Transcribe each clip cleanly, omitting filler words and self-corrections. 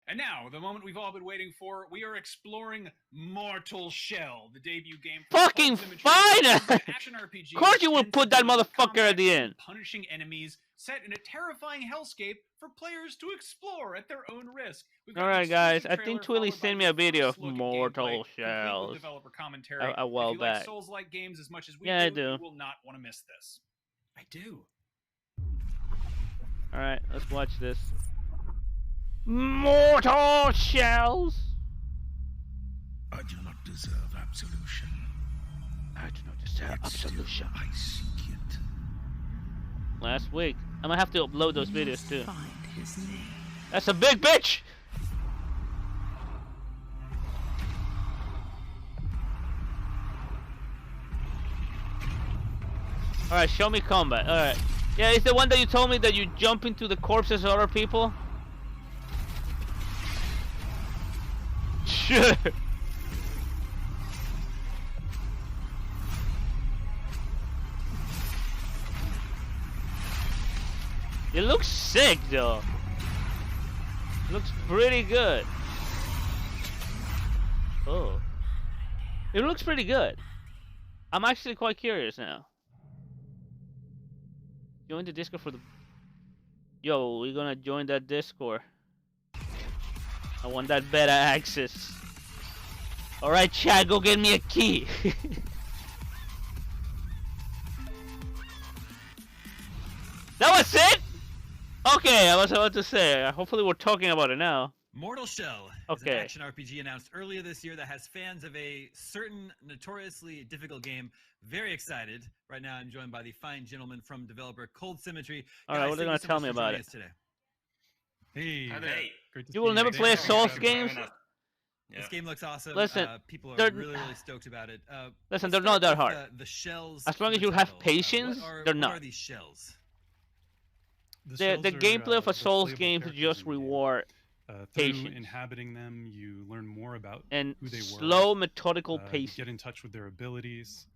And now, the moment we've all been waiting for, we are exploring Mortal Shell, the debut game from Fucking Cold Symmetry, fine! an action RPG. Of course you would put that intensive motherfucker at the combat end. and punishing enemies, set in a terrifying hellscape for players to explore at their own risk. Alright, guys, I think Twilly sent me a video of Mortal Shells developer commentary. a while if you like back. Souls-like games as much as we Yeah, I do, do. you will not want to miss this. I do. Alright, let's watch this. Mortal Shells! I do not deserve absolution. I do not deserve absolution. I seek it. Last week. I'm gonna have to upload those videos too. Find his name. That's a big bitch! Alright, show me combat. Alright. Yeah, it's the one that you told me that you jump into the corpses of other people? Sure. It looks sick though. It looks pretty good. Oh. It looks pretty good. I'm actually quite curious now. Join the Discord for the... Yo, we're gonna join that Discord. I want that beta access. Alright, Chad, go get me a key. That was it? Okay, I was about to say, hopefully we're talking about it now. Mortal Shell is an action RPG announced earlier this year that has fans of a certain notoriously difficult game very excited. Right now I'm joined by the fine gentleman from developer Cold Symmetry. Alright, what are you going to tell me about it? Today. Hey, you will never play a Souls games? Yeah. This game looks awesome. Listen, people are really stoked about it. Listen, they're not that hard. The shells. As long as you have patience, they're not. What are these shells? The gameplay of a Souls game to just reward patience. Inhabiting them, you learn more about and who they were. Slow, methodical patience. Get in touch with their abilities.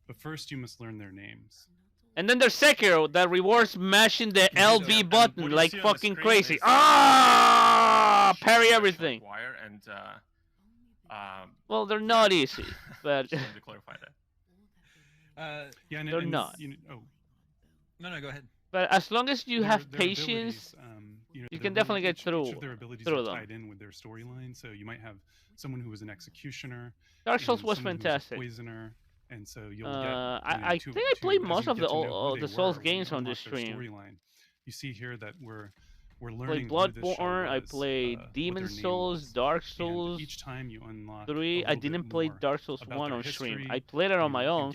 But first, you must learn their names. And then there's Sekiro that rewards mashing the LB button like fucking crazy. Ah! Parry everything. Well, they're not easy, but to clarify that. Yeah, they're not. No, go ahead. But as long as you have patience, you can definitely get through. Each of their abilities are tied in with their storyline. So you might have someone who was an executioner. Dark Souls was fantastic. Poisoner. And so you'll I think I played most of the Souls games on this stream. You see here that we're I learning. played Bloodborne. I played Demon Souls, Dark Souls. Each time you unlock 3. I didn't play Dark Souls 1 on stream. I played it on my own.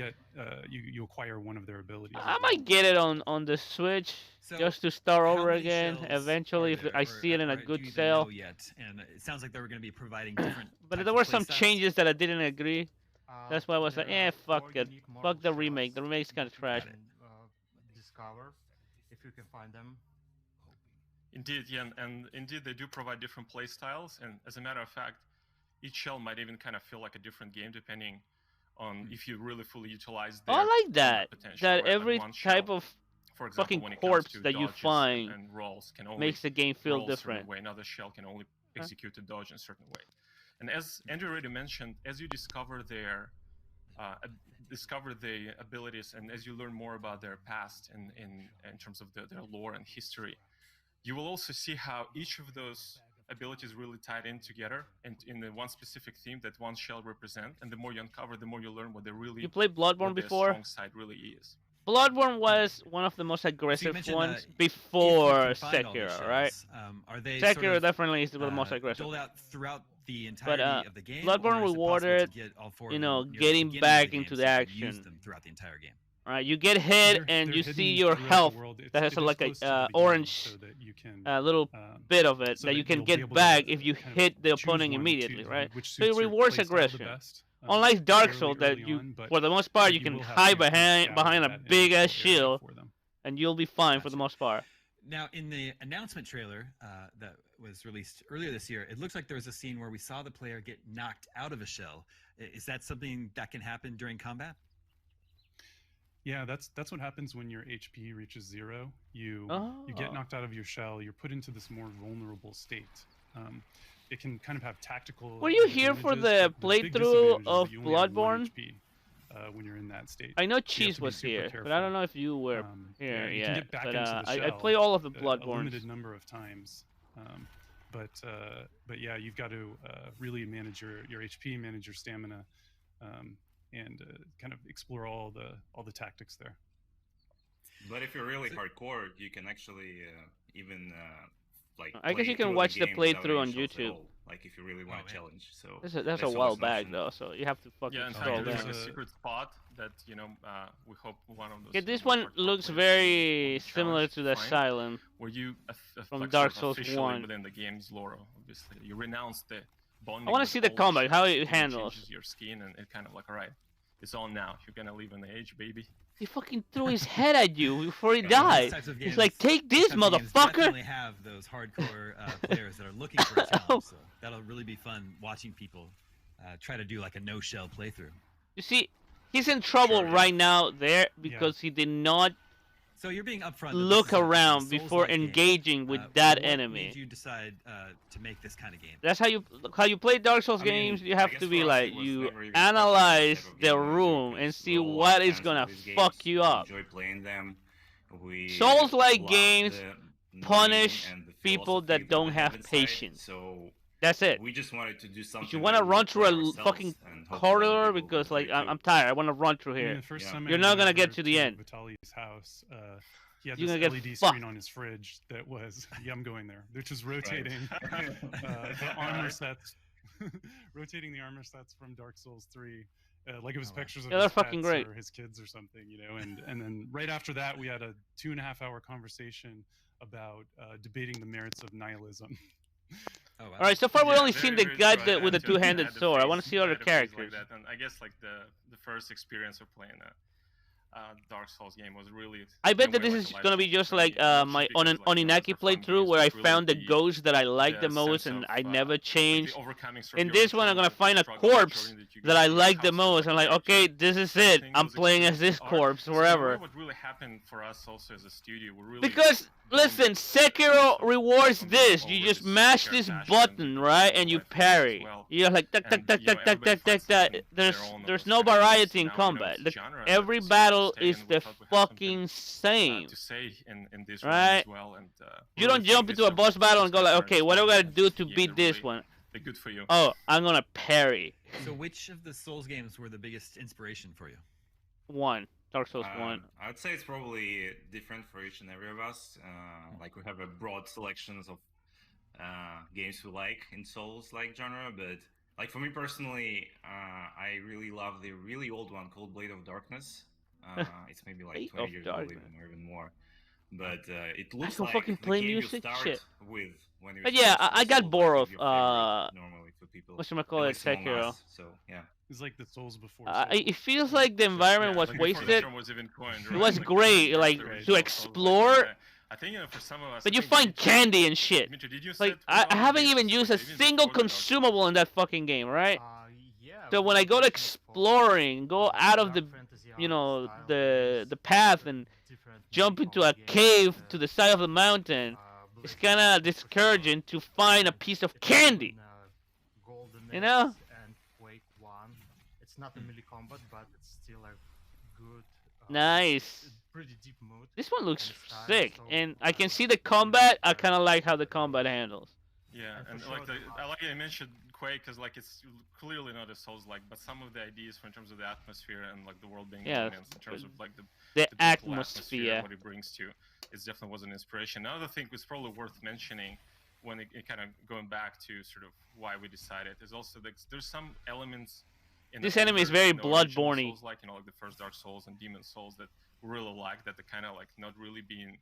You acquire one of their abilities. I might get it on the Switch just to start over again. Eventually, if I see it in a good sale. And it sounds like they were going to be providing different. But there were some changes that I didn't agree. That's why I was like, fuck it. Fuck the remake. The remake's kind of trash. Discover if you can find them. Indeed, yeah, and indeed they do provide different play styles, and as a matter of fact, each shell might even kind of feel like a different game depending on if you really fully utilize their I like that. potential. That right? every Like type of for example, fucking when it corpse comes to that you dodges find and rolls can only makes the game feel roll a certain different. way. Another shell can only execute a dodge in a certain way. And as Andrew already mentioned, as you discover their the abilities, and as you learn more about their past in terms of their lore and history, you will also see how each of those abilities really tied in together and in the one specific theme that one shell represent. And the more you uncover, the more you learn what they really. You played Bloodborne before? Strong side really is. Bloodborne was one of the most aggressive ones before Sekiro, right? Are they Sekiro definitely is the most aggressive. Doled out throughout the entirety of the game. Bloodborne rewarded, getting back into the action. Them throughout the entire game. Right, you get hit and you see your health that has like a orange little bit of it that you can get back if you hit the opponent immediately, right? So it rewards aggression. Unlike Dark Souls, that you, for the most part, you can hide behind a big ass shield, and you'll be fine for the most part. Now, in the announcement trailer that was released earlier this year, it looks like there was a scene where we saw the player get knocked out of a shell. Is that something that can happen during combat? Yeah, that's what happens when your HP reaches 0. You get knocked out of your shell. You're put into this more vulnerable state, it can kind of have tactical. Were you here for the playthrough of Bloodborne? When you're in that state. I know Cheese was here, but I don't know if you were here yet. But I play all of the Bloodborne. A limited number of times. But yeah, you've got to really manage your HP, manage your stamina, and kind of explore all the tactics there. But if you're really hardcore, you can actually even like. I guess you can watch the playthrough on YouTube. Like if you really want a challenge. So that's a while back though, so you have to fucking scroll there's down. a secret spot that we hope one of those. Okay, this one looks very similar to the Asylum. Where you from Dark Souls 1. Within the game's lore, obviously, you renounce the bonding. I want to see the combat, how it handles. Changes your skin, and it kind of like, all right, it's on now. You're gonna live in the age, baby. He fucking threw his head at you before he died. He's like, take this, motherfucker! Definitely have those hardcore players that are looking for a challenge. So that'll really be fun watching people try to do like a no-shell playthrough. You see, he's in trouble right now there because he did not So you're being upfront. look around before engaging with that enemy. What made you decide to make this kind of game? That's how you play Dark Souls games. You have to be like, you analyze the room and see what is gonna fuck you up. Enjoy playing them. Souls-like games punish people that don't have patience. So that's it. we just wanted to do something. If you want to run through a fucking corridor because like I'm tired, I want to run through here. You're not gonna get to the end. Vitaly's house. He had You're this gonna LED get screen fucked. on his fridge that was, yeah, I'm going there, which is rotating the armor sets, rotating the armor sets from Dark Souls 3. Like it was pictures of they're his fucking pets great. or his kids or something, you know. And then right after that, we had a 2.5-hour conversation about debating the merits of nihilism. Oh, wow. All right, so far we've only very, seen the very guy strong with the and two-handed the sword. I face want to see other side of things characters. like that. And I guess like the first experience of playing a Dark Souls game was really. I bet in a that way, this like is a gonna be life-changing just like experience, my because, like, Oninaki for fun playthrough games, where I it's really found the ghost that I like the most sense and of, I never changed. overcoming sort of In your this one, I'm gonna internal find a struggle, corpse journey you that go I through, like how the most. certain I'm like, characters okay, this is it. think I'm those playing as this experiences are. corpse So in a way, forever. what really happened for us also as a studio, we really Because listen, Sekiro rewards this. You just mash this button, right, and you parry. You're like tuck tuck tuck tuck tuck tuck tuck tuck. There's no variety in combat. Every battle is the fucking same, to say in this right? as well. And You don't jump into a boss battle and go like, okay, what do I gotta do to beat this one? They're good for you. Oh, I'm gonna parry. So which of the Souls games were the biggest inspiration for you? Dark Souls 1. I'd say it's probably different for each and every of us. Like we have a broad selections of games we like in Souls-like genre, but like for me personally, I really love the really old one called Blade of Darkness. It's maybe like 20 years old, or even more. But it looks like fucking the play game music you start shit. with when you. But yeah, I got Souls, bored like, of your favorite, normally for people. whatchamacallit, At least among Sekiro. us, so yeah. It's like the Souls before. It feels like the environment was like before the wasted. term was even coined, It right? was Like, great, the like restoration to of explore. Souls, I think for some of us. But I you think find Dimitri- candy and shit. Dimitri, did you Like set I one of haven't these, even used a even single before the Dark consumable in that fucking game, right? Yeah. So when I go to exploring, go out of the, the path and jump into a cave to the side of the mountain, it's kind of discouraging to find a piece of candy. You know? And Quake 1. It's not a melee combat, but it's still a good. Nice. Pretty deep mood. This one looks and style, sick, so, and I can see the combat. I kind of like how the combat handles. Yeah, And and for like sure I like you mentioned Quake because like it's clearly not a Souls-like, but some of the ideas in terms of the atmosphere and like the world being Yeah, immense in terms of like the The beautiful atmosphere. and what it brings to, it definitely was an inspiration. Another thing was probably worth mentioning when it kind of going back to sort of why we decided is also that there's some elements. In This the enemy is older, very you know, original Bloodborne-y. Souls, like like the first Dark Souls and Demon Souls that we really like that they're kind of like not really being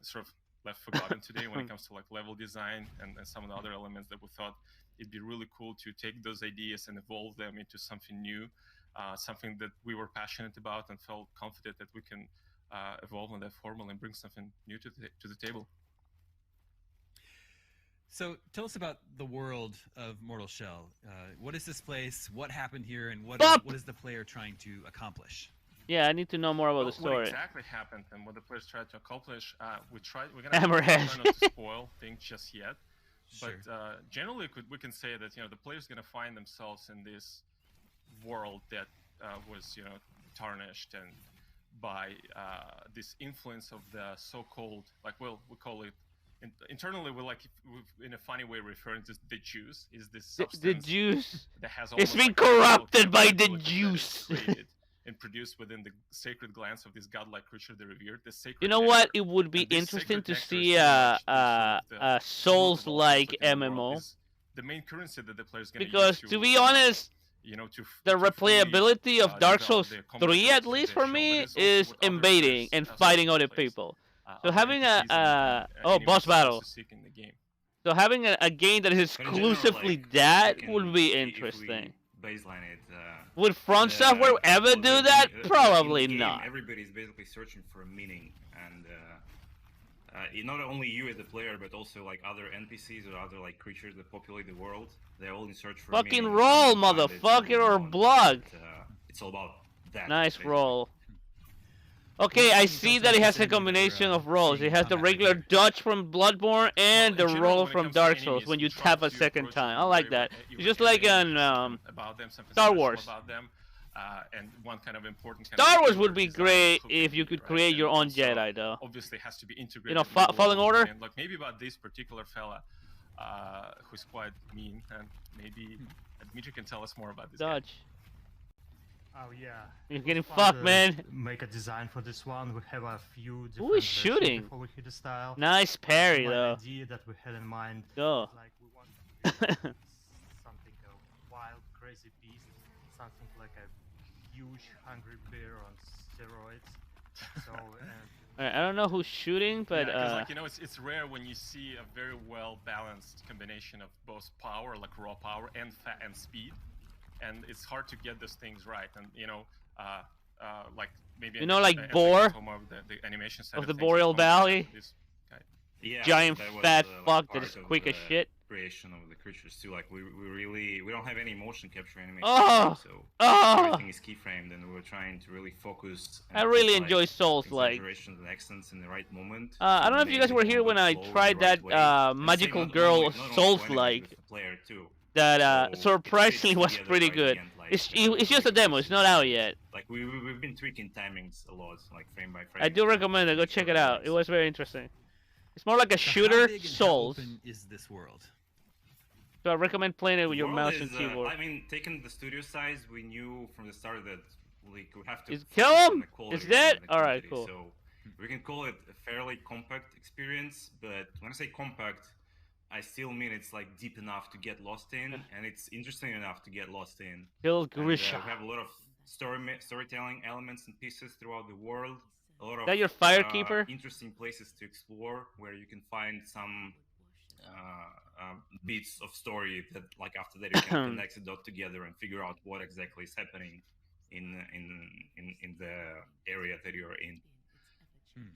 sort of left forgotten today when it comes to like level design and some of the other elements that we thought it'd be really cool to take those ideas and evolve them into something new, something that we were passionate about and felt confident that we can evolve on that formula and bring something new to the table. So tell us about the world of Mortal Shell. What is this place? What happened here? And what is the player trying to accomplish? Yeah, I need to know more about the What story. exactly happened and what the players tried to accomplish? We're gonna Hammerhead. try not to spoil things just yet. But generally, we can say that the player's going to find themselves in this world that was tarnished and by this influence of the so-called, like, well, we call it internally, we're like, in a funny way referring to the juice, is this substance the juice that has it's been like corrupted by the juice. And produced within the sacred glands of this godlike creature they revered. The sacred you know nectar. what? It would be interesting to see a Souls-like MMO. The main currency that the player's going because to be honest, the replayability of Dark Souls 3, at least for me, is invading and fighting other people. So having boss battle. So having a game that is exclusively that would be interesting. Baseline it. Would Front Software ever do that? Probably not. Everybody's basically searching for a meaning, and not only you as a player, but also like other NPCs or other like creatures that populate the world. They're all in search for fucking meaning. roll, motherfucker, or blog. It's all about that. Nice basically. roll. Okay, I see that it has a combination of rolls. It has the regular dodge from Bloodborne and the roll from Dark Souls when you tap a second time. I like that. It's just like in Star Wars. And one kind of important Star Wars would be great if you could create your own Jedi, though. Obviously, has to be integrated. You know, Fallen Order. And like maybe about this particular fella, who's quite mean, and maybe Dmitry can tell us more about this. Dodge. Guy. Oh yeah. You're getting fucked, man. Make a design for this one. We have a few different Who is shooting? before we hit the style. Nice parry, though. Idea that we had in mind. Go. Like we want to do something a wild, crazy beast, something like a huge, hungry bear on steroids. So. Alright, I don't know who's shooting, but like it's rare when you see a very well balanced combination of both power, like raw power, and speed. And it's hard to get those things right, and like maybe like Boar the animation side of the things, Boreal Valley, yeah, giant fat fuck that is quick as shit. Creation of the creatures too. Like we don't have any motion capture animation, so everything is keyframed, and we're trying to really focus. I really enjoy Souls like exaggerations and accents in the right moment. I don't know if you guys were here when I tried that Magical Girl Souls like. That surprisingly was pretty good. It's just a demo. It's not out yet. Like we've been tweaking timings a lot, like frame by frame. I do recommend it. Go check it out. It was very interesting. It's more like a shooter Souls. How open is this world? So I recommend playing it with your mouse and keyboard. I mean, taking the studio size, we knew from the start that we have to. Kill him. Is that all right? Cool. So we can call it a fairly compact experience, but when I say compact, I still mean it's like deep enough to get lost in, and it's interesting enough to get lost in. Kill Grisha. We have a lot of storytelling elements and pieces throughout the world. A lot of that your firekeeper? Interesting places to explore where you can find some bits of story that, like, after that you can connect the dot together and figure out what exactly is happening in the area that you're in.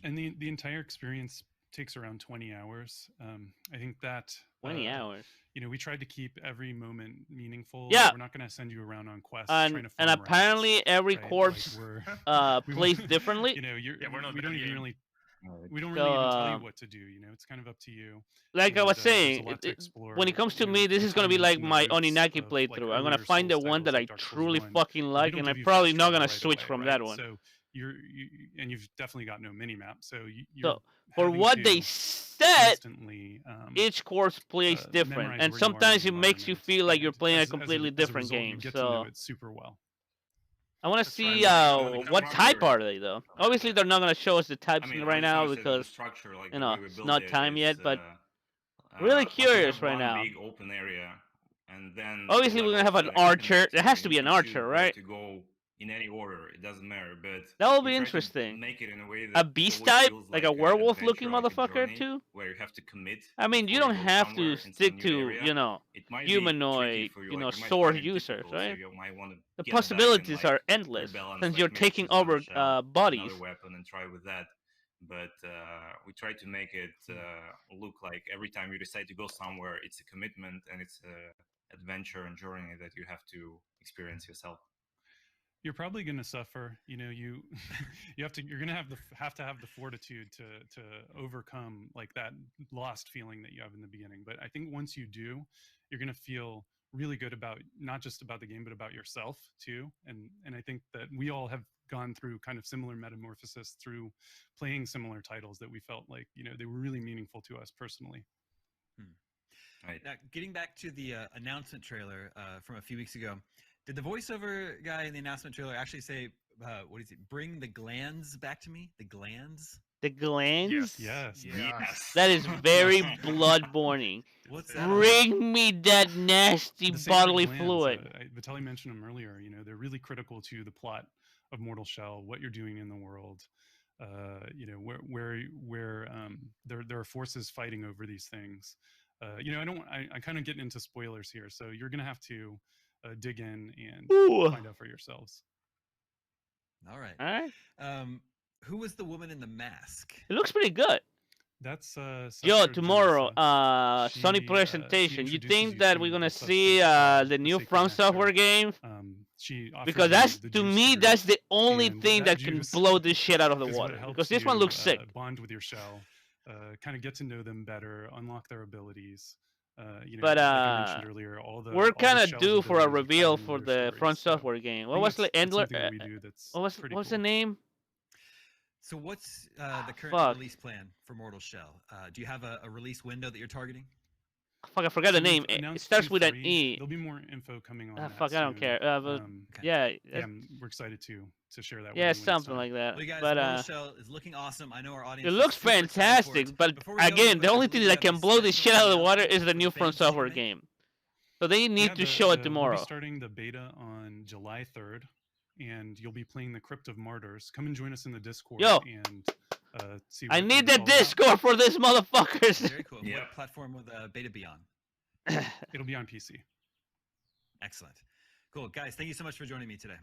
And the entire experience takes around 20 hours. I think that 20 hours. We tried to keep every moment meaningful. Yeah. We're not going to send you around on quests. And apparently every corpse plays differently. We don't even really even tell you what to do. It's kind of up to you. Like I was saying, when it comes to me, this is gonna be like my Oninaki playthrough. I'm gonna find the one that I truly fucking like, and I'm probably not gonna switch from that one. So you've definitely got no mini map. So for what they said, each course plays different, and sometimes it makes you feel like you're playing a completely different game. So super well. I want to see what type are they though. Obviously, they're not gonna show us the types right now because it's not time yet. But really curious right now. Big open area, and then obviously we're gonna have an archer. There has to be an archer, right? To go in any order, it doesn't matter. But that will be interesting. Make it in a way that a beast type, like a werewolf-looking motherfucker too. Where you have to commit. I mean, you don't have to stick to humanoid, sword users, right? The possibilities are endless since you're taking over bodies. Another weapon and try with that. But we try to make it look like every time you decide to go somewhere, it's a commitment and it's an adventure and journey that you have to experience yourself. You're probably going to suffer. You know, you're going to have the fortitude to overcome like that lost feeling that you have in the beginning. But I think once you do, you're going to feel really good about not just about the game, but about yourself too. And I think that we all have gone through kind of similar metamorphosis through playing similar titles that we felt like, you know, they were really meaningful to us personally. Right. Now, getting back to the announcement trailer from a few weeks ago, did the voiceover guy in the announcement trailer actually say, what is it? Bring the glands back to me? The glands? The glands? Yes. That is very bloodborne. What's that? Bring me that nasty bodily fluid. Vitaly mentioned them earlier. You know, they're really critical to the plot of Mortal Shell, what you're doing in the world. You know, where there are forces fighting over these things. You know, I kind of get into spoilers here, so you're gonna have to dig in and find out for yourselves. All right. All right. Who was the woman in the mask? It looks pretty good. That's Yo, tomorrow, Sony presentation. You think that we're gonna see the new From Software game? Because that's, to me, that's the only thing that can blow this shit out of the water. Because this one looks sick. Bond with your shell, kind of get to know them better, unlock their abilities. You know, But like I mentioned earlier, we're kind of due for a reveal for the From Software game. What was the Endler? What was the name? So what's the current release plan for Mortal Shell? Do you have a release window that you're targeting? Fuck, I forgot the name. It starts with an E. There'll be more info coming on. Fuck, I don't care. But yeah, we're excited to share that. Yeah, something like that. Well, guys, but Mortal Shell is looking awesome. I know our audience. It looks fantastic, but again, the only thing that can blow this shit out of the water is the new From Software game. So they need to show it tomorrow. We'll be starting the beta on July 3rd, and you'll be playing the Crypt of Martyrs. Come and join us in the Discord. Yo, and see. I need the Discord for this, motherfuckers. Very cool. What platform will the beta be on? It'll be on PC. Excellent. Cool. Guys, thank you so much for joining me today.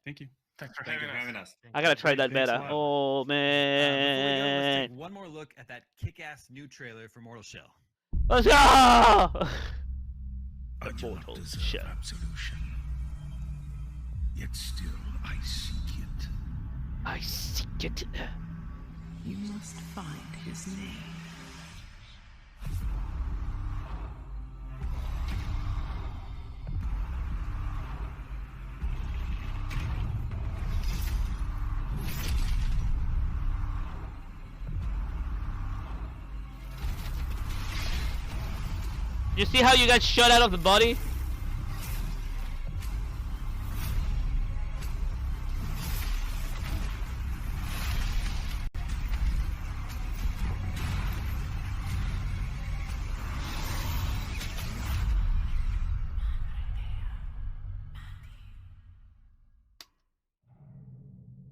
Thank you. Thanks for having us. I gotta try that beta. Oh, man. Let's take one more look at that kick-ass new trailer for Mortal Shell. Let's go! I do not deserve absolution. Yet still I seek it. I seek it. You must find his name. You see how you got shot out of the body?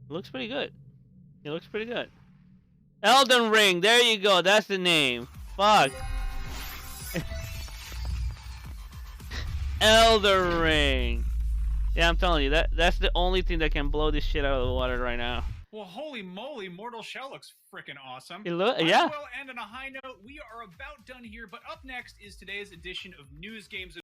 Looks pretty good. It looks pretty good. Elden Ring, there you go, that's the name. Fuck. Elden Ring. Yeah, I'm telling you, that's the only thing that can blow this shit out of the water right now. Well, holy moly, Mortal Shell looks freaking awesome. Yeah. Well, and on a high note, we are about done here, but up next is today's edition of News Games